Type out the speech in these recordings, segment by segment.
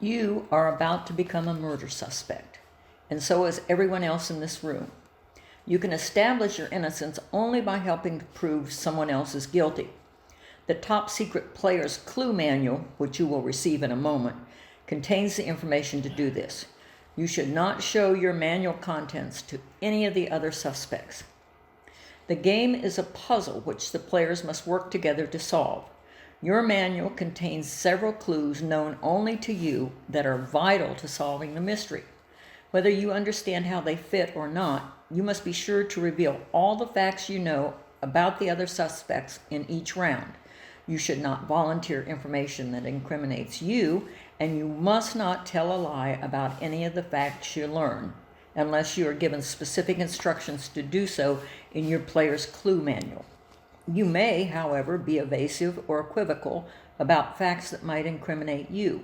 You are about to become a murder suspect, and so is everyone else in this room. You can establish your innocence only by helping to prove someone else is guilty. The top secret player's clue manual, which you will receive in a moment, contains the information to do this. You should not show your manual contents to any of the other suspects. The game is a puzzle which the players must work together to solve. Your manual contains several clues known only to you that are vital to solving the mystery. Whether you understand how they fit or not, you must be sure to reveal all the facts you know about the other suspects in each round. You should not volunteer information that incriminates you, and you must not tell a lie about any of the facts you learn, unless you are given specific instructions to do so in your player's clue manual. You may, however, be evasive or equivocal about facts that might incriminate you.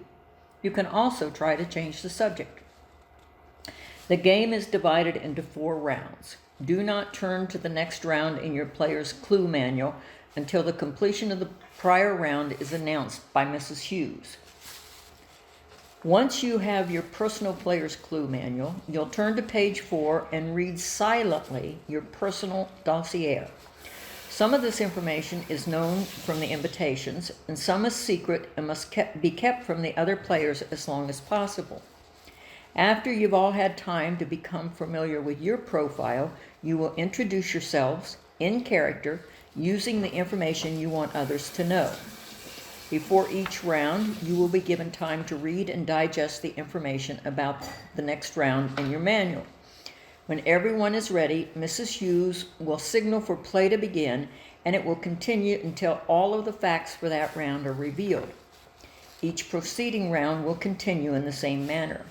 You can also try to change the subject. The game is divided into 4 rounds. Do not turn to the next round in your player's clue manual until the completion of the prior round is announced by Mrs. Hughes. Once you have your personal player's clue manual, you'll turn to page 4 and read silently your personal dossier. Some of this information is known from the invitations, and some is secret and must be kept from the other players as long as possible. After you've all had time to become familiar with your profile, you will introduce yourselves in character using the information you want others to know. Before each round, you will be given time to read and digest the information about the next round in your manual. When everyone is ready, Mrs. Hughes will signal for play to begin, and it will continue until all of the facts for that round are revealed. Each proceeding round will continue in the same manner.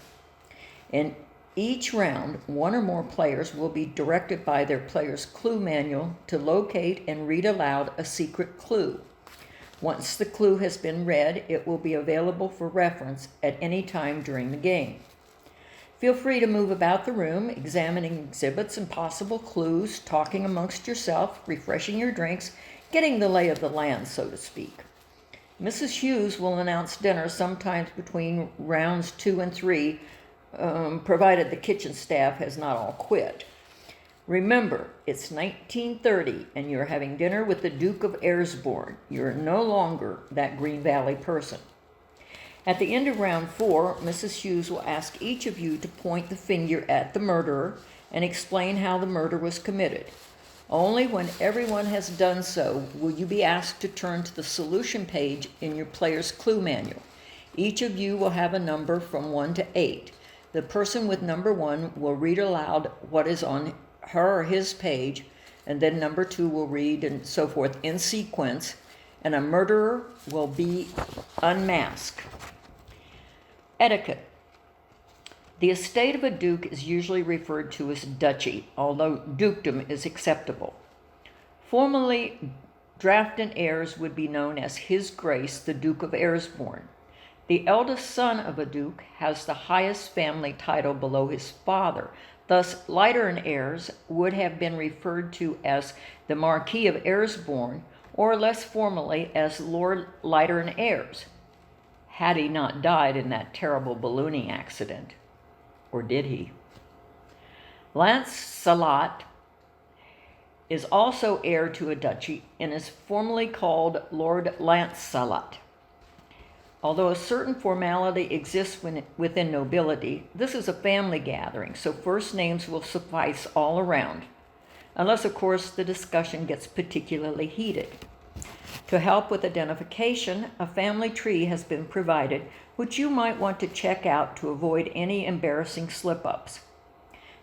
In each round, one or more players will be directed by their player's clue manual to locate and read aloud a secret clue. Once the clue has been read, it will be available for reference at any time during the game. Feel free to move about the room, examining exhibits and possible clues, talking amongst yourself, refreshing your drinks, getting the lay of the land, so to speak. Mrs. Hughes will announce dinner sometimes between rounds 2 and 3, provided the kitchen staff has not all quit. Remember, it's 1930 and you're having dinner with the Duke of Eresbourne. You're no longer that Green Valley person. At the end of round 4, Mrs. Hughes will ask each of you to point the finger at the murderer and explain how the murder was committed. Only when everyone has done so will you be asked to turn to the solution page in your player's clue manual. Each of you will have a number from 1 to 8. The person with number 1 will read aloud what is on her or his page, and then number 2 will read, and so forth in sequence, and a murderer will be unmasked. Etiquette. The estate of a duke is usually referred to as duchy, although dukedom is acceptable. Formerly, drafted heirs would be known as His Grace the Duke of Eresbourne. The eldest son of a duke has the highest family title below his father. Thus, lighter heirs would have been referred to as the Marquis of Eresbourne, or less formally as Lord Lighter Heirs, had he not died in that terrible ballooning accident. Or did he? Lancelot is also heir to a duchy and is formally called Lord Lancelot. Although a certain formality exists within nobility, this is a family gathering, so first names will suffice all around, unless, of course, the discussion gets particularly heated. To help with identification, a family tree has been provided, which you might want to check out to avoid any embarrassing slip-ups.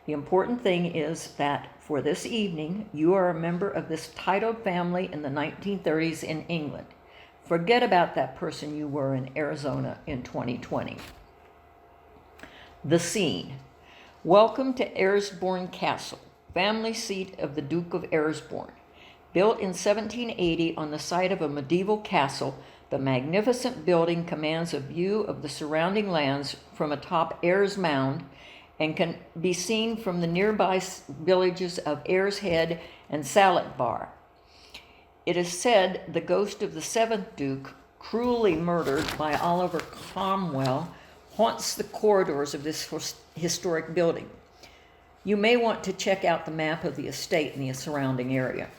The important thing is that for this evening, you are a member of this titled family in the 1930s in England. Forget about that person you were in Arizona in 2020. The scene. Welcome to Eresbourne Castle, family seat of the Duke of Eresbourne. Built in 1780 on the site of a medieval castle, the magnificent building commands a view of the surrounding lands from atop Ayers Mound and can be seen from the nearby villages of Ayers Head and Sallet Bar. It is said the ghost of the 7th Duke, cruelly murdered by Oliver Cromwell haunts the corridors of this historic building. You may want to check out the map of the estate in the surrounding area.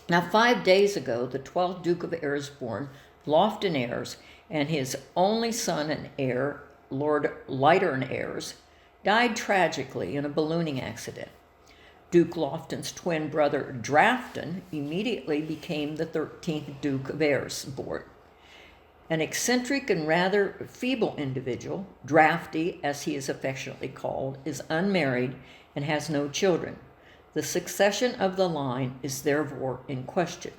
Now, 5 days ago, the 12th Duke of Eresbourne, Lofton Ayres, and his only son and heir, Lord Lytern Ayres, died tragically in a ballooning accident. Duke Lofton's twin brother, Drafton, immediately became the 13th Duke of Eresbourne. An eccentric and rather feeble individual, Drafty, as he is affectionately called, is unmarried and has no children. The succession of the line is therefore in question.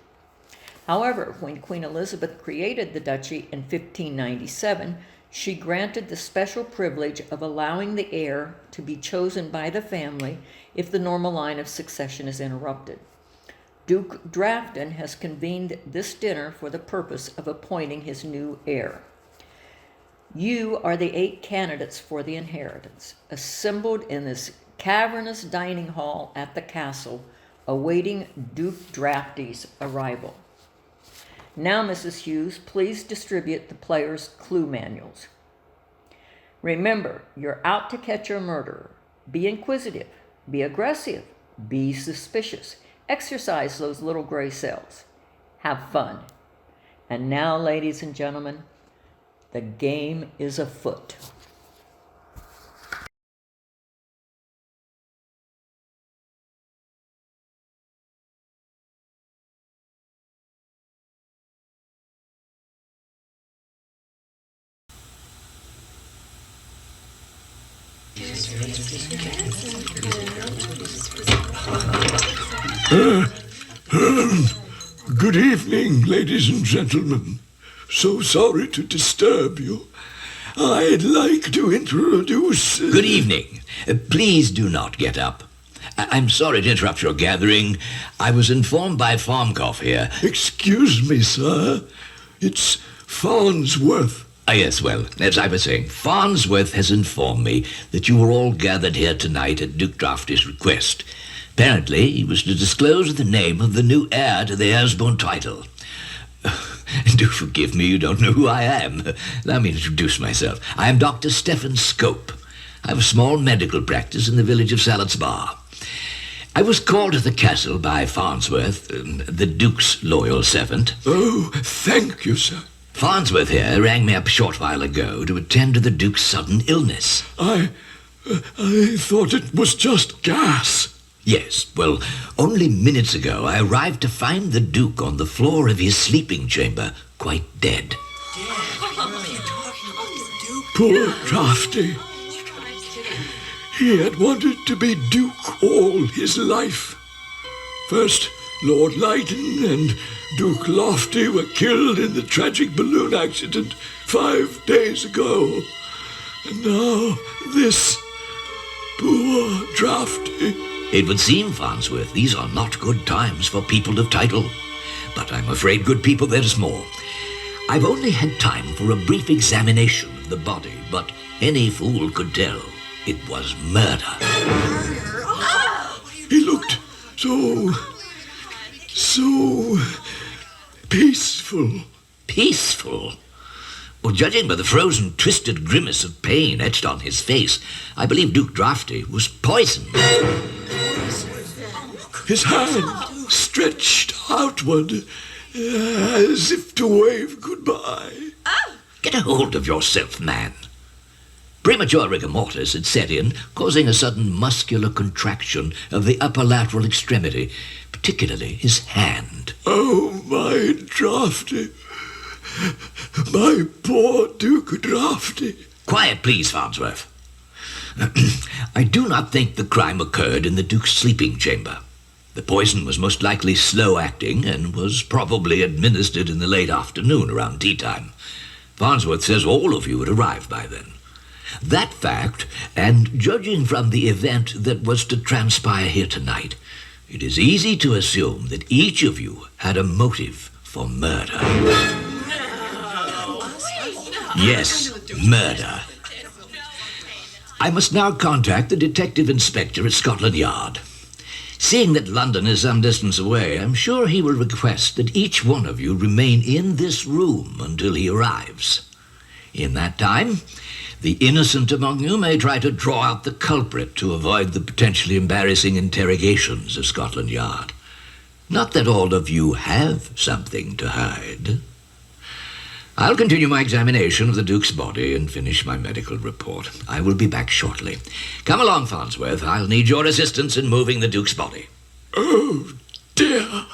However, when Queen Elizabeth created the duchy in 1597, she granted the special privilege of allowing the heir to be chosen by the family if the normal line of succession is interrupted. Duke Drafton has convened this dinner for the purpose of appointing his new heir. You are the 8 candidates for the inheritance, assembled in this cavernous dining hall at the castle, awaiting Duke Drafty's arrival. Now, Mrs. Hughes, please distribute the players' clue manuals. Remember, you're out to catch a murderer. Be inquisitive, be aggressive, be suspicious. Exercise those little gray cells. Have fun. And now, ladies and gentlemen, the game is afoot. Good evening, ladies and gentlemen. So sorry to disturb you. I'd like to introduce... Good evening. Please do not get up. I'm sorry to interrupt your gathering. I was informed by Farncroft here. Excuse me, sir. It's Farnsworth. Yes, well, as I was saying, Farnsworth has informed me that you were all gathered here tonight at Duke Drafty's request. Apparently, he was to disclose the name of the new heir to the Eresbourne title. Do forgive me, you don't know who I am. Allow me to introduce myself. I am Dr. Stephen Scope. I have a small medical practice in the village of Sallott's Bar. I was called to the castle by Farnsworth, the Duke's loyal servant. Oh, thank you, sir. Farnsworth here rang me up a short while ago to attend to the Duke's sudden illness. I thought it was just gas. Yes, well, only minutes ago I arrived to find the Duke on the floor of his sleeping chamber, quite dead. Poor Drafty. He had wanted to be Duke all his life. First, Lord Lytton and Duke Lofty were killed in the tragic balloon accident 5 days ago. And now this poor Drafty. It would seem, Farnsworth, these are not good times for people of title. But I'm afraid, good people, there's more. I've only had time for a brief examination of the body, but any fool could tell it was murder. He looked so peaceful. Peaceful? Well, judging by the frozen, twisted grimace of pain etched on his face, I believe Duke Drafty was poisoned. His hand stretched outward as if to wave goodbye. Get a hold of yourself, man. Premature rigor mortis had set in, causing a sudden muscular contraction of the upper lateral extremity, particularly his hand. Oh, my Drafty. My poor Duke Drafty. Quiet, please, Farnsworth. I do not think the crime occurred in the Duke's sleeping chamber. The poison was most likely slow-acting and was probably administered in the late afternoon around tea time. Farnsworth says all of you had arrived by then. That fact, and judging from the event that was to transpire here tonight, it is easy to assume that each of you had a motive for murder. Yes, murder. I must now contact the detective inspector at Scotland Yard. Seeing that London is some distance away, I'm sure he will request that each one of you remain in this room until he arrives. In that time, the innocent among you may try to draw out the culprit to avoid the potentially embarrassing interrogations of Scotland Yard. Not that all of you have something to hide. I'll continue my examination of the Duke's body and finish my medical report. I will be back shortly. Come along, Farnsworth. I'll need your assistance in moving the Duke's body. Oh, dear.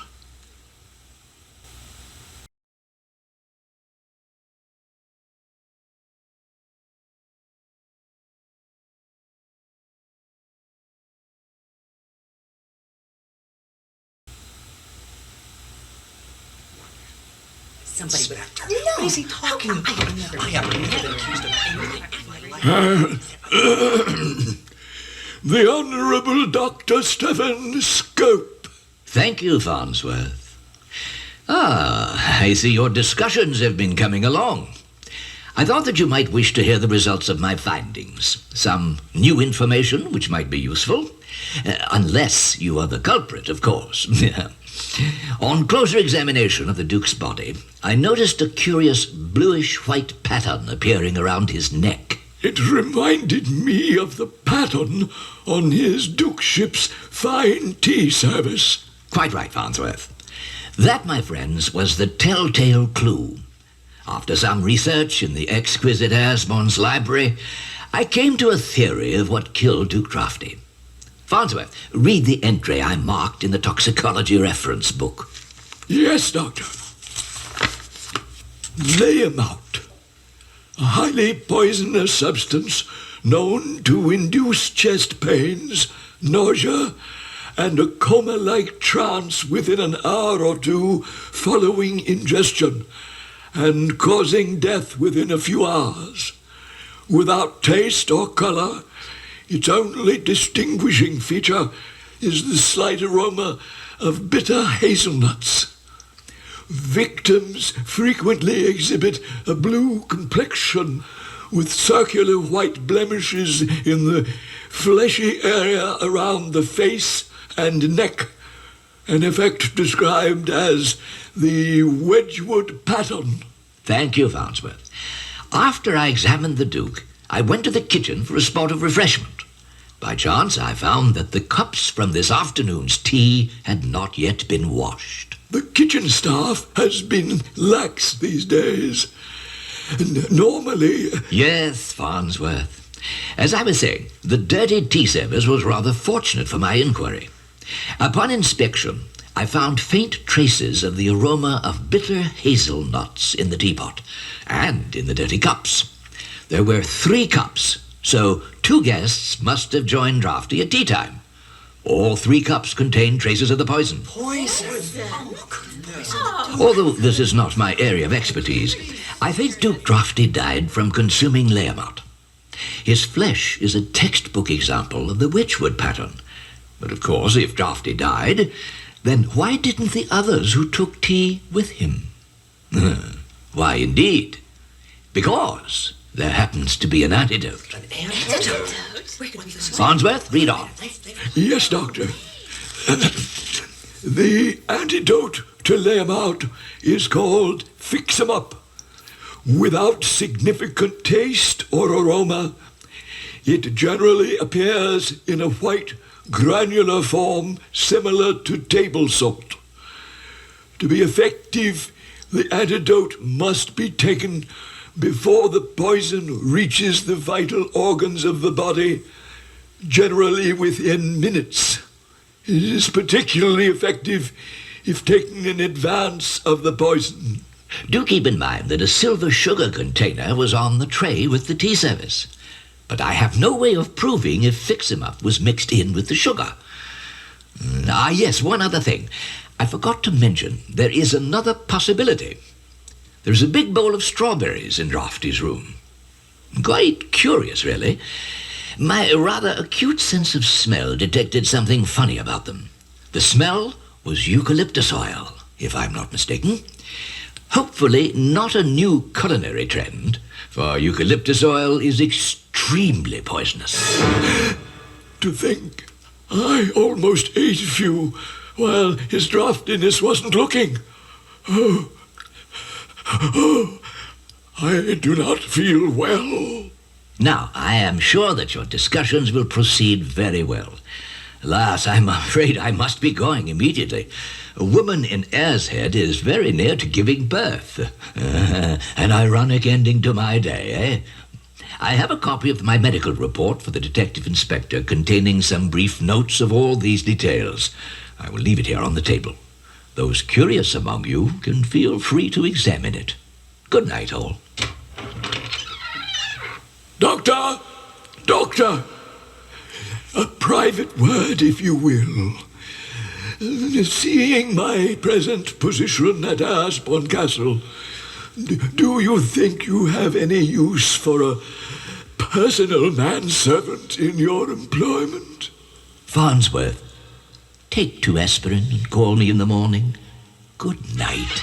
Somebody would have to. What is he talking about? I have never been accused of anything in my life. The Honourable Dr. Stephen Scope. Thank you, Farnsworth. I see your discussions have been coming along. I thought that you might wish to hear the results of my findings. Some new information which might be useful. Unless you are the culprit, of course. On closer examination of the Duke's body, I noticed a curious bluish-white pattern appearing around his neck. It reminded me of the pattern on his Dukeship's fine tea service. Quite right, Farnsworth. That, my friends, was the telltale clue. After some research in the exquisite Esmond's library, I came to a theory of what killed Duke Drafty. Farnsworth, read the entry I marked in the toxicology reference book. Yes, Doctor. Layamount, a highly poisonous substance known to induce chest pains, nausea, and a coma-like trance within an hour or two following ingestion, and causing death within a few hours. Without taste or colour, its only distinguishing feature is the slight aroma of bitter hazelnuts. Victims frequently exhibit a blue complexion with circular white blemishes in the fleshy area around the face and neck, an effect described as the Wedgwood pattern. Thank you, Farnsworth. After I examined the Duke, I went to the kitchen for a spot of refreshment. By chance, I found that the cups from this afternoon's tea had not yet been washed. The kitchen staff has been lax these days. Normally... Yes, Farnsworth. As I was saying, the dirty tea service was rather fortunate for my inquiry. Upon inspection, I found faint traces of the aroma of bitter hazelnuts in the teapot and in the dirty cups. There were 3 cups, so 2 guests must have joined Drafty at tea time. All 3 cups contained traces of the poison. Poison? Although this is not my area of expertise, I think Duke Drafty died from consuming Layamount. His flesh is a textbook example of the Wedgwood pattern. But of course, if Drafty died, then why didn't the others who took tea with him? Why, indeed. Because there happens to be an antidote. An antidote? Farnsworth, read on. Yes, Doctor. The antidote to Layamount is called Fix-em-up. Without significant taste or aroma, it generally appears in a white, granular form similar to table salt. To be effective, the antidote must be taken before the poison reaches the vital organs of the body, generally within minutes. It is particularly effective if taken in advance of the poison. Do keep in mind that a silver sugar container was on the tray with the tea service. But I have no way of proving if Fix-em-up was mixed in with the sugar. Yes, one other thing. I forgot to mention there is another possibility. There's a big bowl of strawberries in Drafty's room. Quite curious, really. My rather acute sense of smell detected something funny about them. The smell was eucalyptus oil, if I'm not mistaken. Hopefully not a new culinary trend, for eucalyptus oil is extremely poisonous. To think, I almost ate a few while his draftiness wasn't looking. I do not feel well. Now, I am sure that your discussions will proceed very well. Alas, I'm afraid I must be going immediately. A woman in Airshead is very near to giving birth. An ironic ending to my day, eh? I have a copy of my medical report for the detective inspector containing some brief notes of all these details. I will leave it here on the table. Those curious among you can feel free to examine it. Good night, all. Doctor! Doctor! A private word, if you will. Seeing my present position at Ashbourne Castle, do you think you have any use for a personal manservant in your employment? Farnsworth, take 2 aspirin and call me in the morning. Good night.